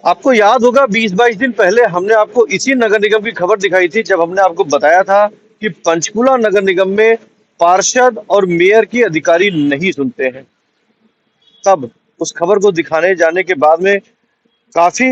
आपको याद होगा 20-22 दिन पहले हमने आपको इसी नगर निगम की खबर दिखाई थी, जब हमने आपको बताया था कि पंचकुला नगर निगम में पार्षद और मेयर की अधिकारी नहीं सुनते हैं। तब उस खबर को दिखाने जाने के बाद में काफी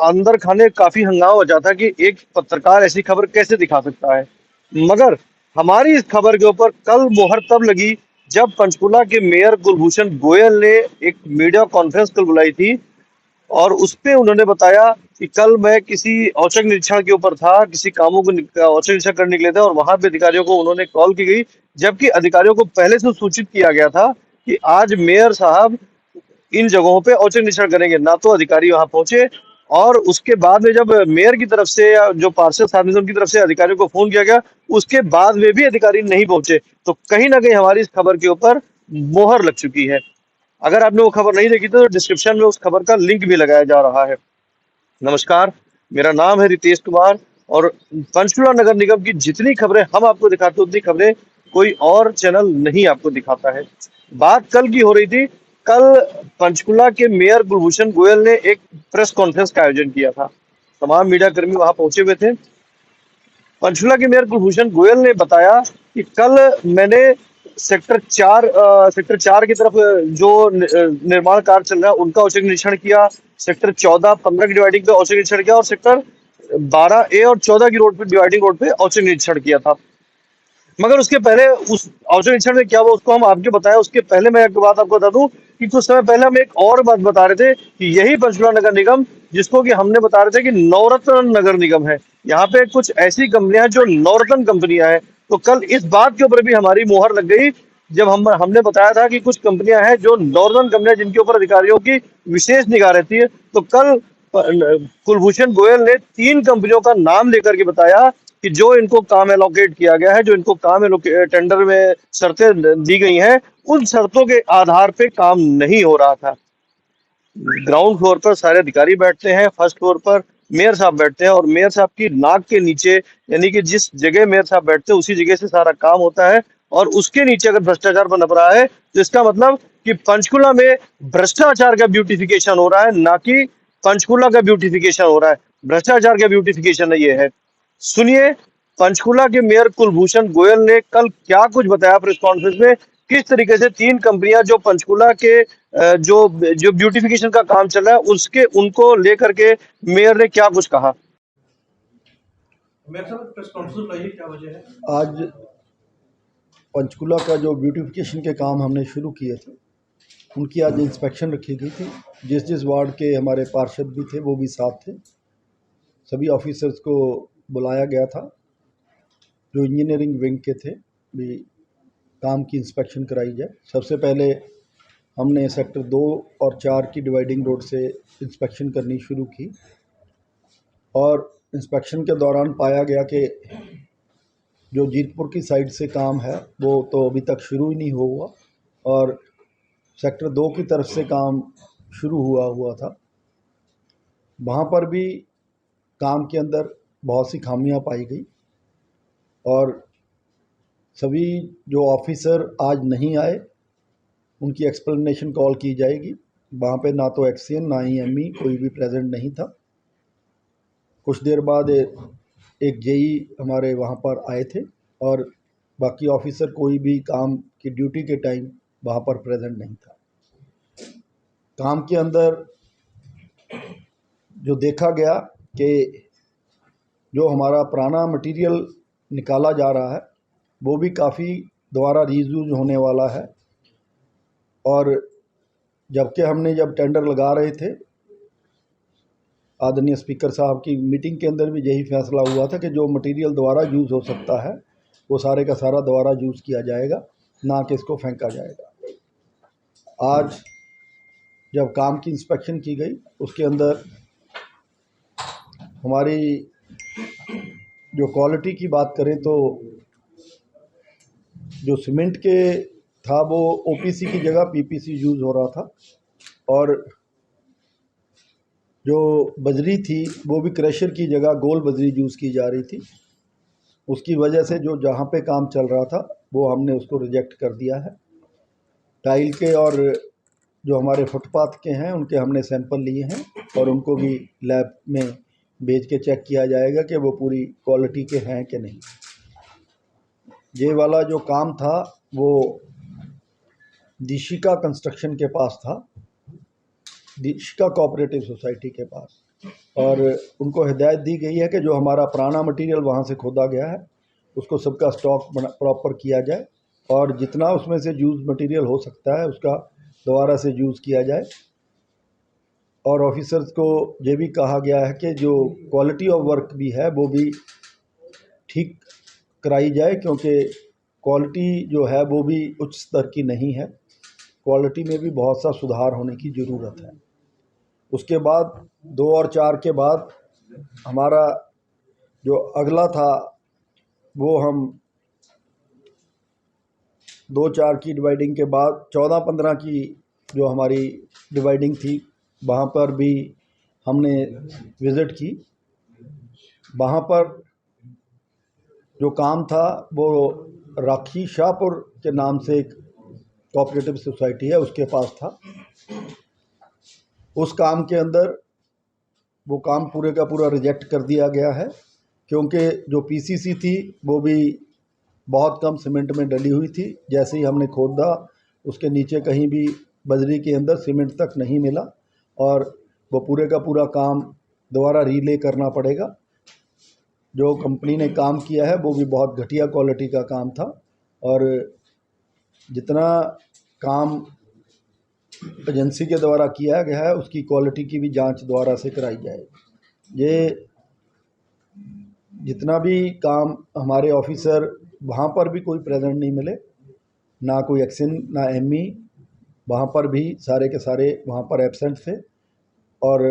अंदर खाने काफी हंगामा हो जाता कि एक पत्रकार ऐसी खबर कैसे दिखा सकता है। मगर हमारी इस खबर के ऊपर कल मोहर तब लगी जब पंचकुला के मेयर कुलभूषण गोयल ने एक मीडिया कॉन्फ्रेंस कल बुलाई थी, और उसपे उन्होंने बताया कि कल मैं किसी औचक निरीक्षण के ऊपर था, किसी कामों को औचक निरीक्षण करने के लिए था, और वहां पे अधिकारियों को उन्होंने कॉल की गई, जबकि अधिकारियों को पहले से सूचित किया गया था कि आज मेयर साहब इन जगहों पे औचक निरीक्षण करेंगे। ना तो अधिकारी वहां पहुंचे, और उसके बाद में जब मेयर की तरफ से या जो पार्षद साहब ने उनकी तरफ से अधिकारियों को फोन किया गया, उसके बाद में भी अधिकारी नहीं पहुंचे। तो कहीं ना कहीं हमारी इस खबर के ऊपर मोहर लग चुकी है। अगर आपने वो खबर नहीं देखी तो डिस्क्रिप्शन में उस खबर का लिंक भी लगाया जा रहा है। नमस्कार, मेरा नाम है रितेश कुमार, और पंचकुला नगर निगम की जितनी खबरें हम आपको दिखाते हैं, उतनी खबरें कोई और चैनल नहीं आपको दिखाता है। बात कल की हो रही थी। कल पंचकुला के मेयर कुलभूषण गोयल ने एक प्रेस कॉन्फ्रेंस का आयोजन किया था। तमाम मीडिया कर्मी वहां पहुंचे हुए थे। पंचकुला के मेयर कुलभूषण गोयल ने बताया कि कल मैंने सेक्टर 4 की तरफ जो निर्माण कार्य चल रहा है उनका औचक निरीक्षण किया। सेक्टर 14-15 की डिवाइडिंग पे औचक निरीक्षण किया, और सेक्टर 12A और 14 की रोड पे डिवाइडिंग रोड पे औचक निरीक्षण किया था। मगर उसके पहले उस औचक निरीक्षण में क्या हुआ उसको हम आपको बताया। उसके पहले मैं एक बात आपको बता दूं कि कुछ समय पहले हम एक और बात बता रहे थे कि यही पंचकुला नगर निगम, जिसको कि हमने बता रहे थे कि नवरत्न नगर निगम है, यहाँ पे कुछ ऐसी कंपनियां हैं जो नवरत्न कंपनियां हैं। तो कल इस बात के ऊपर भी हमारी मोहर लग गई, जब हमने बताया था कि कुछ कंपनियां हैं जो नॉर्दर्न कंपनियां, जिनके ऊपर अधिकारियों की विशेष निगाह रहती है। तो कल कुलभूषण गोयल ने 3 कंपनियों का नाम लेकर के बताया कि जो इनको काम एलोकेट किया गया है, जो इनको काम टेंडर में शर्तें दी गई हैं, उन शर्तों के आधार पे काम नहीं हो रहा था। ग्राउंड फ्लोर पर सारे अधिकारी बैठते हैं, फर्स्ट फ्लोर पर मेयर साहब बैठते हैं, और मेयर साहब की नाक के नीचे, यानी कि जिस जगह मेयर साहब बैठते हैं उसी जगह से सारा काम होता है। और उसके नीचे अगर भ्रष्टाचार पनप रहा है तो इसका मतलब कि पंचकुला में भ्रष्टाचार का ब्यूटिफिकेशन हो रहा है, ना कि पंचकुला का ब्यूटिफिकेशन हो रहा है। भ्रष्टाचार का ब्यूटिफिकेशन ये है। सुनिए, पंचकुला के मेयर कुलभूषण गोयल ने कल क्या कुछ बताया प्रेस कॉन्फ्रेंस में। किस तरीके से 3 कंपनियां जो पंचकुला के जो जो ब्यूटिफिकेशन का काम चल रहा है उसके उनको लेकर के मेयर ने क्या कुछ कहा। मेयर साहब, प्रेस कॉन्फ्रेंस बुलाई है, क्या वजह है? आज पंचकुला का जो ब्यूटिफिकेशन के काम हमने शुरू किए थे, उनकी आज इंस्पेक्शन रखी गई थी। जिस जिस वार्ड के हमारे पार्षद भी थे वो भी साथ थे। सभी ऑफिसर्स को बुलाया गया था, जो इंजीनियरिंग विंग के थे भी काम की इंस्पेक्शन कराई जाए। सबसे पहले हमने सेक्टर 2 और 4 की डिवाइडिंग रोड से इंस्पेक्शन करनी शुरू की, और इंस्पेक्शन के दौरान पाया गया कि जो जीतपुर की साइड से काम है वो तो अभी तक शुरू ही नहीं हुआ, और सेक्टर 2 की तरफ से काम शुरू हुआ था। वहाँ पर भी काम के अंदर बहुत सी खामियां पाई गई, और सभी जो ऑफिसर आज नहीं आए उनकी एक्सप्लेनेशन कॉल की जाएगी। वहाँ पे ना तो एक्सीएन ना ही एमई कोई भी प्रेजेंट नहीं था। कुछ देर बाद एक जेई हमारे वहाँ पर आए थे, और बाकी ऑफिसर कोई भी काम की ड्यूटी के टाइम वहाँ पर प्रेजेंट नहीं था। काम के अंदर जो देखा गया कि जो हमारा पुराना मटेरियल निकाला जा रहा है वो भी काफ़ी दोबारा रीयूज होने वाला है। और जबकि हमने जब टेंडर लगा रहे थे, आदरणीय स्पीकर साहब की मीटिंग के अंदर भी यही फैसला हुआ था कि जो मटेरियल दोबारा यूज़ हो सकता है वो सारे का सारा दोबारा यूज़ किया जाएगा, ना कि इसको फेंका जाएगा। आज जब काम की इंस्पेक्शन की गई उसके अंदर हमारी जो क्वालिटी की बात करें तो जो सीमेंट के था वो ओपीसी की जगह पीपीसी यूज़ हो रहा था, और जो बजरी थी वो भी क्रशर की जगह गोल बजरी यूज़ की जा रही थी। उसकी वजह से जो जहाँ पे काम चल रहा था वो हमने उसको रिजेक्ट कर दिया है। टाइल के और जो हमारे फुटपाथ के हैं उनके हमने सैंपल लिए हैं और उनको भी लैब में भेज के चेक किया जाएगा कि वो पूरी क्वालिटी के हैं कि नहीं। ये वाला जो काम था वो दिशिका कंस्ट्रक्शन के पास था, दिशिका कोऑपरेटिव सोसाइटी के पास, और उनको हिदायत दी गई है कि जो हमारा पुराना मटेरियल वहाँ से खोदा गया है उसको सबका स्टॉक प्रॉपर किया जाए और जितना उसमें से यूज़ मटेरियल हो सकता है उसका दोबारा से यूज़ किया जाए। और ऑफिसर्स को ये भी कहा गया है कि जो क्वालिटी ऑफ वर्क भी है वो भी ठीक कराई जाए, क्योंकि क्वालिटी जो है वो भी उच्च स्तर की नहीं है, क्वालिटी में भी बहुत सा सुधार होने की ज़रूरत है। उसके बाद 2 और 4 के बाद हमारा जो अगला था वो हम 2-4 की डिवाइडिंग के बाद 14-15 की जो हमारी डिवाइडिंग थी वहाँ पर भी हमने विज़िट की। वहाँ पर जो काम था वो राखी शाहपुर के नाम से एक कोऑपरेटिव सोसाइटी है उसके पास था। उस काम के अंदर वो काम पूरे का पूरा रिजेक्ट कर दिया गया है, क्योंकि जो पीसीसी थी वो भी बहुत कम सीमेंट में डली हुई थी। जैसे ही हमने खोदा उसके नीचे कहीं भी बजरी के अंदर सीमेंट तक नहीं मिला और वो पूरे का पूरा काम दोबारा रीले करना पड़ेगा। जो कंपनी ने काम किया है वो भी बहुत घटिया क्वालिटी का काम था और जितना काम एजेंसी के द्वारा किया गया है उसकी क्वालिटी की भी जांच दोबारा से कराई जाए। ये जितना भी काम हमारे ऑफिसर वहाँ पर भी कोई प्रेजेंट नहीं मिले, ना कोई एक्शन ना एमई, वहाँ पर भी सारे के सारे वहाँ पर एब्सेंट थे और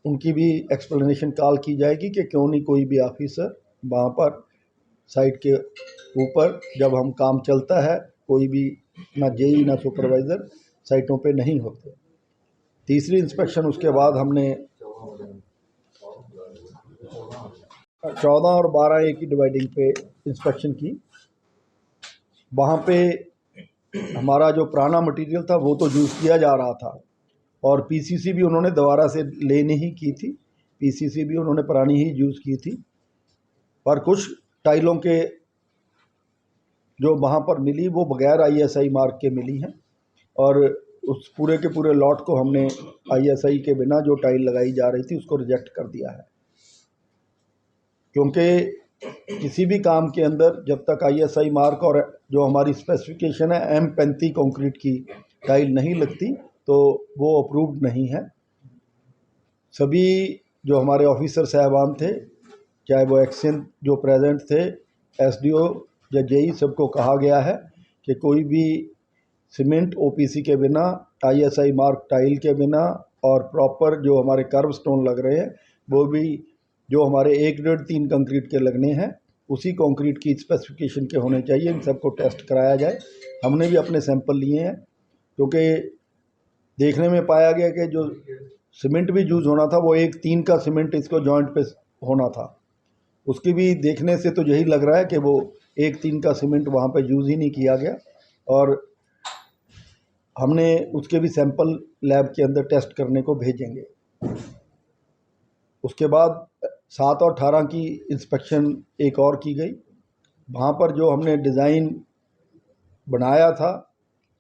उनकी भी एक्सप्लेनेशन कॉल की जाएगी कि क्यों नहीं कोई भी ऑफिसर वहाँ पर साइट के ऊपर जब हम काम चलता है कोई भी ना जेई ना सुपरवाइज़र साइटों पे नहीं होते। तीसरी इंस्पेक्शन उसके बाद हमने 14 और 12A की डिवाइडिंग पे इंस्पेक्शन की। वहाँ पे हमारा जो पुराना मटेरियल था वो तो यूज़ किया जा रहा था और पीसीसी भी उन्होंने दोबारा से लेनी ही की थी, पीसीसी भी उन्होंने पुरानी ही यूज़ की थी। पर कुछ टाइलों के जो वहाँ पर मिली वो बगैर आईएसआई मार्क के मिली हैं और उस पूरे के पूरे लॉट को हमने आईएसआई के बिना जो टाइल लगाई जा रही थी उसको रिजेक्ट कर दिया है, क्योंकि किसी भी काम के अंदर जब तक आईएसआई मार्क और जो हमारी स्पेसिफिकेशन है M35 कंक्रीट की टाइल नहीं लगती तो वो अप्रूव्ड नहीं है। सभी जो हमारे ऑफिसर साहबान थे, चाहे वो एक्शन जो प्रेजेंट थे, एसडीओ या जेई, सबको कहा गया है कि कोई भी सीमेंट ओपीसी के बिना, आईएसआई मार्क टाइल के बिना और प्रॉपर जो हमारे कर्व स्टोन लग रहे हैं वो भी जो हमारे 1.5-3 कंक्रीट के लगने हैं उसी कंक्रीट की स्पेसिफिकेशन के होने चाहिए। इन सबको टेस्ट कराया जाए। हमने भी अपने सैंपल लिए हैं, क्योंकि देखने में पाया गया कि जो सीमेंट भी यूज़ होना था वो 1-3 का सीमेंट इसको जॉइंट पे होना था। उसकी भी देखने से तो यही लग रहा है कि वो 1-3 का सीमेंट वहाँ पे यूज़ ही नहीं किया गया और हमने उसके भी सैंपल लैब के अंदर टेस्ट करने को भेजेंगे। उसके बाद 7 और 18 की इंस्पेक्शन एक और की गई। वहाँ पर जो हमने डिज़ाइन बनाया था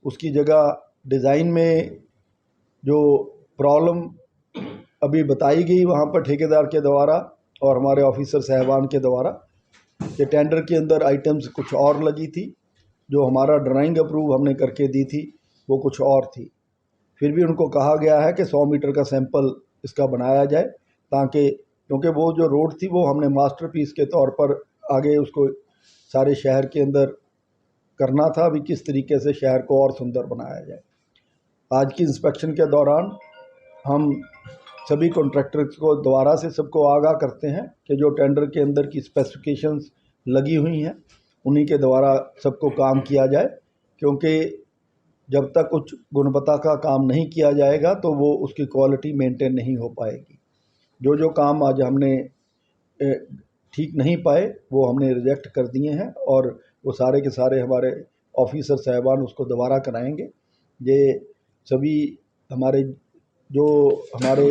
उसकी जगह डिज़ाइन में जो प्रॉब्लम अभी बताई गई वहाँ पर ठेकेदार के द्वारा और हमारे ऑफिसर साहबान के द्वारा कि टेंडर के अंदर आइटम्स कुछ और लगी थी, जो हमारा ड्राइंग अप्रूव हमने करके दी थी वो कुछ और थी। फिर भी उनको कहा गया है कि 100 मीटर का सैंपल इसका बनाया जाए, ताकि क्योंकि वो जो रोड थी वो हमने मास्टरपीस के तौर पर आगे उसको सारे शहर के अंदर करना था, अभी किस तरीके से शहर को और सुंदर बनाया जाए। आज की इंस्पेक्शन के दौरान हम सभी कॉन्ट्रैक्टर्स को दोबारा से सबको आगाह करते हैं कि जो टेंडर के अंदर की स्पेसिफिकेशंस लगी हुई हैं उन्हीं के द्वारा सबको काम किया जाए, क्योंकि जब तक उच्च गुणवत्ता का काम नहीं किया जाएगा तो वो उसकी क्वालिटी मेंटेन नहीं हो पाएगी। जो काम आज हमने ठीक नहीं पाए वो हमने रिजेक्ट कर दिए हैं और वो सारे के सारे हमारे ऑफिसर साहबान उसको दोबारा कराएंगे। ये सभी हमारे जो हमारे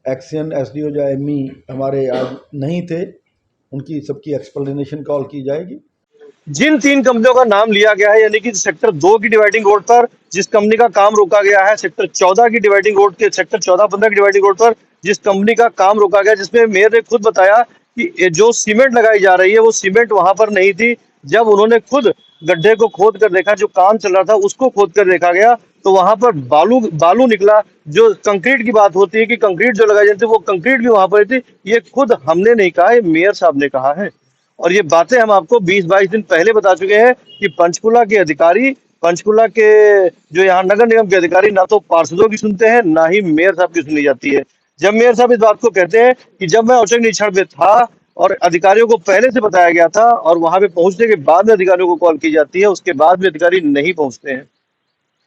एक्शन एसडीओ या एमई हमारे आज नहीं थे, उनकी सबकी एक्सप्लेनेशन कॉल की जाएगी। जिन 3 कंपनियों का नाम लिया गया है, यानी कि सेक्टर 2 की डिवाइडिंग रोड पर जिस कंपनी का काम रोका गया है, सेक्टर 14 की डिवाइडिंग रोड के सेक्टर 14-15 की डिवाइडिंग रोड पर जिस कंपनी का काम रोका गया, जिसमें मेयर ने खुद बताया कि ये जो सीमेंट लगाई जा रही है वो सीमेंट वहां पर नहीं थी। जब उन्होंने खुद गड्ढे को खोद कर देखा, जो काम चल रहा था उसको खोद कर देखा गया, तो वहां पर बालू बालू निकला। जो कंक्रीट की बात होती है कि कंक्रीट जो लगाई जाती है वो कंक्रीट भी वहां पर थी। ये खुद हमने नहीं कहा, ये मेयर साहब ने कहा है। और ये बातें हम आपको 20-22 दिन पहले बता चुके हैं कि पंचकुला के अधिकारी, पंचकुला के जो यहाँ नगर निगम के अधिकारी ना तो पार्षदों की सुनते हैं, ना ही मेयर साहब की सुनी जाती है। जब मेयर साहब इस बात को कहते हैं कि जब मैं औचक निरीक्षण में था और अधिकारियों को पहले से बताया गया था और वहां पे पहुंचने के बाद में अधिकारियों को कॉल की जाती है, उसके बाद भी अधिकारी नहीं पहुंचते हैं।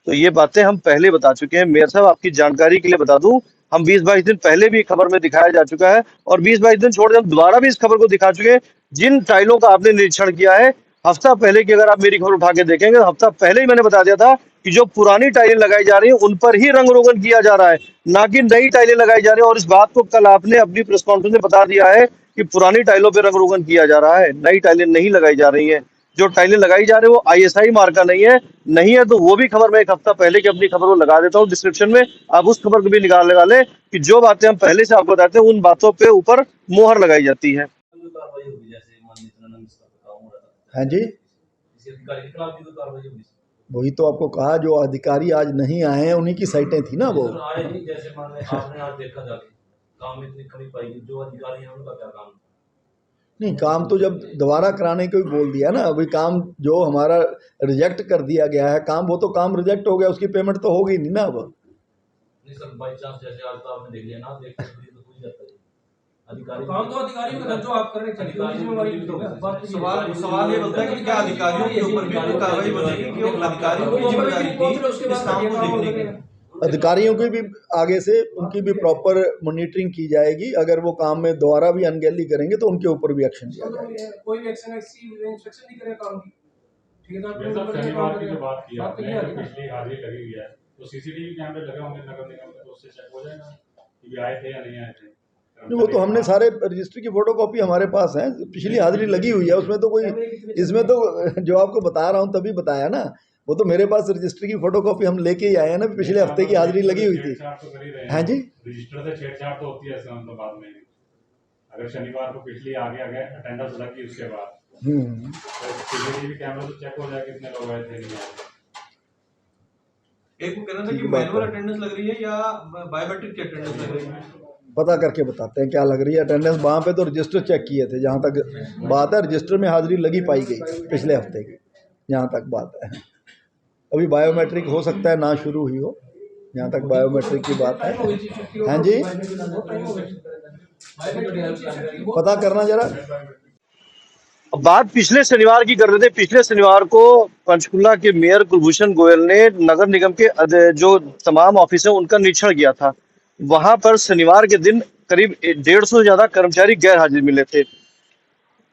तो ये बातें हम पहले बता चुके हैं। मेयर साहब, आपकी जानकारी के लिए बता दूं, हम 20-22 दिन पहले भी खबर में दिखाया जा चुका है और 20-22 दिन छोड़ हम दोबारा भी इस खबर को दिखा चुके हैं। जिन टाइलों का आपने निरीक्षण किया है हफ्ता पहले की, अगर आप मेरी खबर उठा के देखेंगे तो हफ्ता पहले ही मैंने बता दिया था कि जो पुरानी टाइलें लगाई जा रही है उन पर ही रंग रोगन किया जा रहा है, ना कि नई टाइलें लगाई जा रही है। और इस बात को कल आपने अपनी प्रेस कॉन्फ्रेंस में बता दिया है कि पुरानी टाइलों पर रंग रोगन किया जा रहा है, नई टाइलें नहीं लगाई जा रही है। जो टाइलें लगाई जा रही है वो आईएसआई मार्का नहीं है तो वो भी खबर मैं एक हफ्ता पहले की अपनी खबर को लगा देता हूँ डिस्क्रिप्शन में, आप उस खबर को भी निकाल लगा ले कि जो बातें हम पहले से आपको बताते हैं उन बातों पे ऊपर मोहर लगाई जाती है। जो कार्रवाई होगी, जैसे मान लीजिए इतना नंबर का काम हो रहा था, हाँ जी, किसी अधिकारी के खिलाफ भी कोई कार्रवाई होगी? वही तो आपको कहा, जो अधिकारी आज नहीं आए हैं उन्हीं की साइटें थी ना वो। सर आए नहीं, जैसे मान लें आपने आज देखा जाके काम में इतनी कमी पाई गई, जो अधिकारी हैं उनका क्या काम? नहीं, काम तो जब दोबारा कराने को ही बोल दिया ना, अभी काम जो हमारा रिजेक्ट कर दिया गया है काम, वो तो काम रिजेक्ट हो गया, उसकी पेमेंट तो होगी नहीं ना अब। नहीं सर, बाई चांस जैसे आज तो आपने देख लिया ना, देख तो हो जाता है अधिकारी, काम तो अधिकारियों का, जो आप कर रहे हैं सवाल ये बनता है कि क्या अधिकारियों के ऊपर भी कोई कार्रवाई बनेगी कि अधिकारियों की जिम्मेदारी थी इस काम को देखने की? अधिकारियों की भी आगे से उनकी भी प्रॉपर मॉनिटरिंग की जाएगी। अगर वो काम में दोबारा भी अनगैली करेंगे तो उनके ऊपर भी एक्शन लिया जाएगा। कोई भी एक्शन इंस्पेक्शन नहीं करेगा काम की, शनिवार की जो बात की आपने, जो पिछली हाजिरी लगी हुई है, तो सीसीटीवी कैमरे लगे होंगे नगर निगम में, तो उससे चेक हो जाएगा कि आए थे या नहीं आए थे। वो तो हमने सारे रजिस्टर की फोटोकॉपी हमारे पास है, पिछली हाजिरी लगी हुई है उसमें तो कोई, इसमें तो जो आपको बता रहा हूँ तभी बताया ना, वो तो मेरे पास रजिस्टर की फोटोकॉपी हम लेके ही आए हैं ना, पिछले हफ्ते की हाजिरी लगी हुई थी। हाँ जी, रजिस्टर से छेड़छाड़ तो होती है तो बाद में, अगर शनिवार को पिछली आगे अटेंडेंस लगी उसके बाद सीसीटीवी कैमरा तो चेक हो जाएगा कितने लोग आए थे नहीं आए। एक वो कह रहा था कि मैनुअल अटेंडेंस लग रही है या बायोमेट्रिक की अटेंडेंस लग रही है? पता करके बताते हैं क्या लग रही है अटेंडेंस। वहाँ पे तो रजिस्टर चेक किए थे, जहाँ तक बात है रजिस्टर में हाजिरी लगी पाई गई पिछले हफ्ते की, जहाँ तक बात है। अभी बायोमेट्रिक हो सकता है ना शुरू हुई हो, जहाँ तक बायोमेट्रिक की बात है। हाँ जी, पता करना जरा। अब बात पिछले शनिवार की कर रहे थे। पिछले शनिवार को पंचकुला के मेयर कुलभूषण गोयल ने नगर निगम के जो तमाम ऑफिस है उनका निरीक्षण किया था। वहां पर शनिवार के दिन करीब 150 से ज्यादा कर्मचारी गैर हाजिर मिले थे,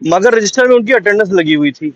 मगर रजिस्टर में उनकी अटेंडेंस लगी हुई थी।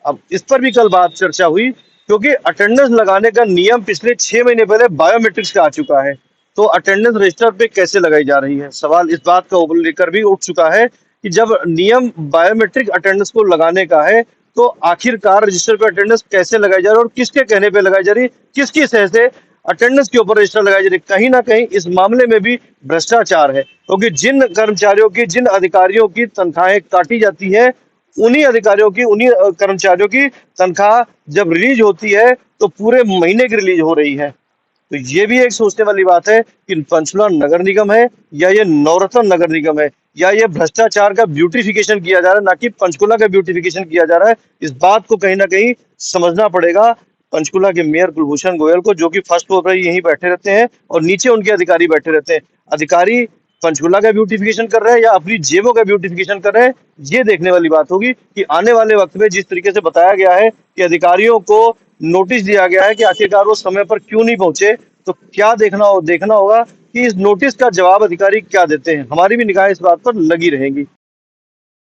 अब इस पर भी कल बात चर्चा हुई, क्योंकि अटेंडेंस लगाने का नियम पिछले 6 महीने पहले बायोमेट्रिक्स का आ चुका है, तो अटेंडेंस रजिस्टर पे कैसे लगाई जा रही है, सवाल इस बात का लेकर भी उठ चुका है कि जब नियम बायोमेट्रिक अटेंडेंस को लगाने का है तो आखिरकार रजिस्टर पे अटेंडेंस कैसे लगाई जा रही है और किसके कहने पे लगाई जा रही है, किसकी सह से अटेंडेंस के ऊपर रजिस्टर लगाई जा रही है। कहीं ना कहीं इस मामले में भी भ्रष्टाचार है, क्योंकि जिन कर्मचारियों की, जिन अधिकारियों की तनख्वाहें काटी जाती है, उन्हीं अधिकारियों की, उन्हीं कर्मचारियों की तनख्वाह जब रिलीज होती है तो पूरे महीने की रिलीज हो रही है। तो ये भी एक सोचने वाली बात है कि पंचकुला नगर निगम है या ये नवरत्न नगर निगम है, या ये भ्रष्टाचार का ब्यूटिफिकेशन किया जा रहा है, ना कि पंचकुला का ब्यूटिफिकेशन किया जा रहा है। इस बात को कहीं ना कहीं समझना पड़ेगा पंचकुला के मेयर कुलभूषण गोयल को, जो कि फर्स्ट फ्लोर पर यहीं बैठे रहते हैं और नीचे उनके अधिकारी बैठे रहते हैं। अधिकारी पंचकुला का ब्यूटिफिकेशन कर रहे हैं या अपनी जेबों का ब्यूटिफिकेशन कर रहे हैं, ये देखने वाली बात होगी कि आने वाले वक्त में जिस तरीके से बताया गया है कि अधिकारियों को नोटिस दिया गया है कि आखिरकार वो समय पर क्यों नहीं पहुंचे, तो क्या देखना होगा कि इस नोटिस का जवाब अधिकारी क्या देते हैं। हमारी भी निगाहें इस बात पर लगी रहेंगी।